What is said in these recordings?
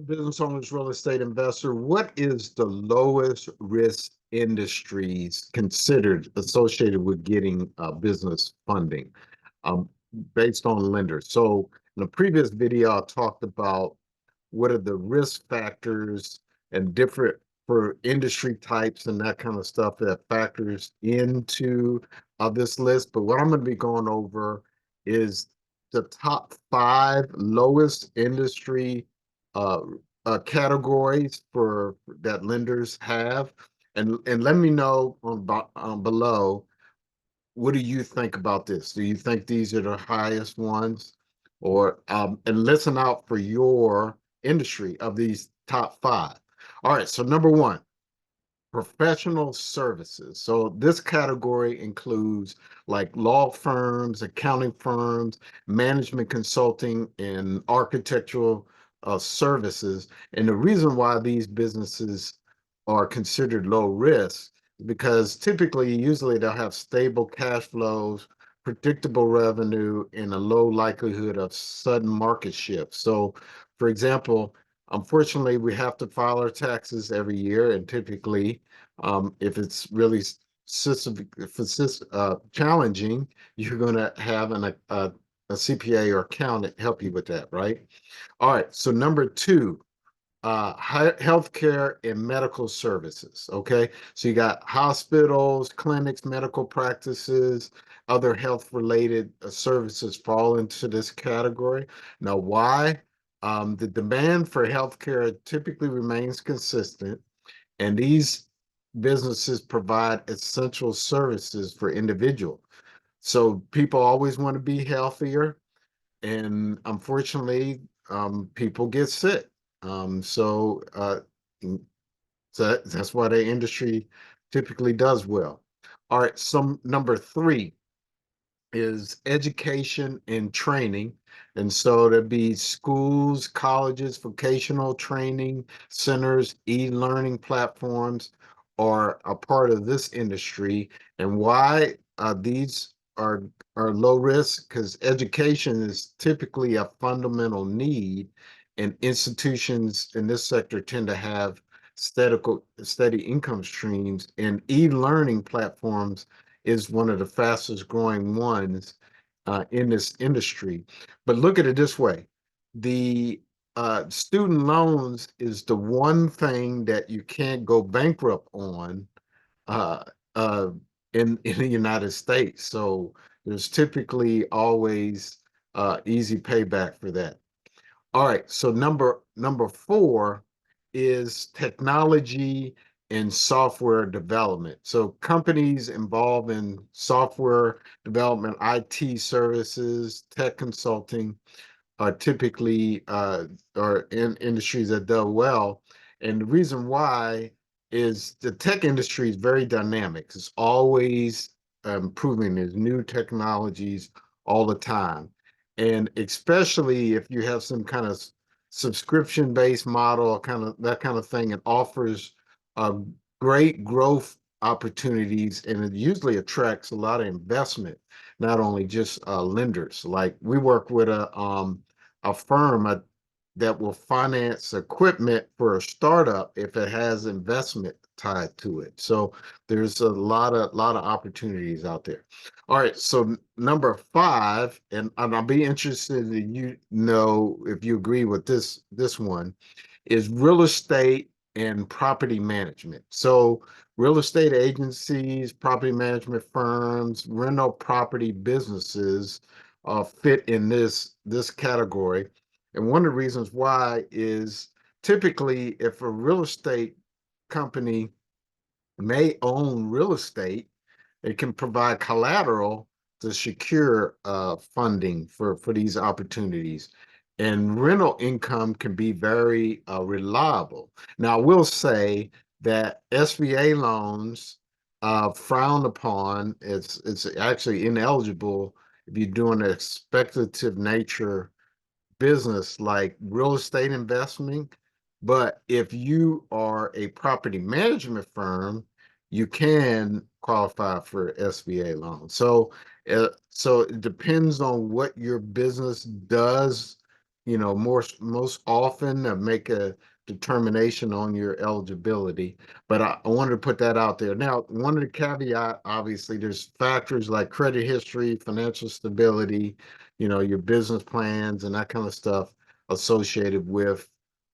Business owners, real estate investor, what is the lowest risk industries considered associated with getting business funding um, based on lenders? So in the previous video, I talked about what are the risk factors and different for industry types and that kind of stuff that factors into this list. But what I'm going to be going over is the top five lowest industry uh, categories for that lenders have, and let me know below. What do you think about this? Do you think these are the highest ones, or and listen out for your industry of these top five. All right, so number one, professional services. So this category includes like law firms, accounting firms, management consulting, and architectural services. And the reason why these businesses are considered low risk is because typically, usually they'll have stable cash flows, predictable revenue, and a low likelihood of sudden market shifts. So, for example, unfortunately, we have to file our taxes every year, and typically, if it's really challenging, you're going to have a CPA or accountant help you with that, right? All right. So number two, healthcare and medical services. Okay, so you got hospitals, clinics, medical practices, other health-related services fall into this category. Now, why? The demand for healthcare typically remains consistent, and these businesses provide essential services for individuals. So people always want to be healthier, and unfortunately, people get sick. So, that's why the industry typically does well. All right, some number three is education and training. And so there'd be schools, colleges, vocational training centers, e-learning platforms are a part of this industry. And why these are low risk? Because education is typically a fundamental need, and institutions in this sector tend to have steady income streams, and e-learning platforms is one of the fastest growing ones in this industry. But look at it this way. The student loans is the one thing that you can't go bankrupt on uh, uh, in the United States. So there's typically always easy payback for that. All right, so number four is technology and software development. So companies involved in software development, IT services, tech consulting are typically are in industries that do well. And the reason why is the tech industry is very dynamic. It's always improving. There's new technologies all the time. And especially if you have some kind of subscription-based model, kind of that kind of thing, it offers uh, great growth opportunities, and it usually attracts a lot of investment, not only just lenders. Like we work with a firm that will finance equipment for a startup if it has investment tied to it. So there's a lot of opportunities out there. All right, so number five, and I'll be interested in if you agree with this one, is real estate and property management. So real estate agencies, property management firms, rental property businesses fit in this category. And one of the reasons why is typically if a real estate company may own real estate, it can provide collateral to secure funding for these opportunities. And rental income can be very reliable. Now, I will say that SBA loans frowned upon. It's actually ineligible if you're doing a speculative nature business like real estate investing. But if you are a property management firm, you can qualify for SBA loan. So it depends on what your business does, most often make a determination on your eligibility. But I wanted to put that out there. Now, one of the caveat, obviously, there's factors like credit history, financial stability, your business plans and that kind of stuff associated with,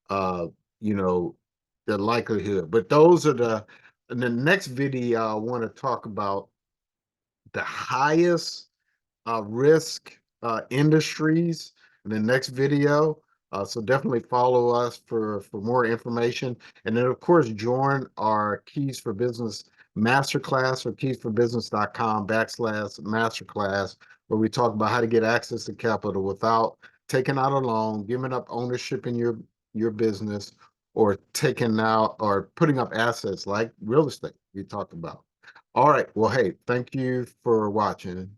uh, you know, the likelihood. But those are in the next video, I want to talk about the highest risk industries in the next video. So definitely follow us for more information. And then, of course, join our Keys for Business Masterclass or keysforbusiness.com/masterclass, where we talk about how to get access to capital without taking out a loan, giving up ownership in your business, or taking out or putting up assets like real estate we talked about. All right. Well, hey, thank you for watching.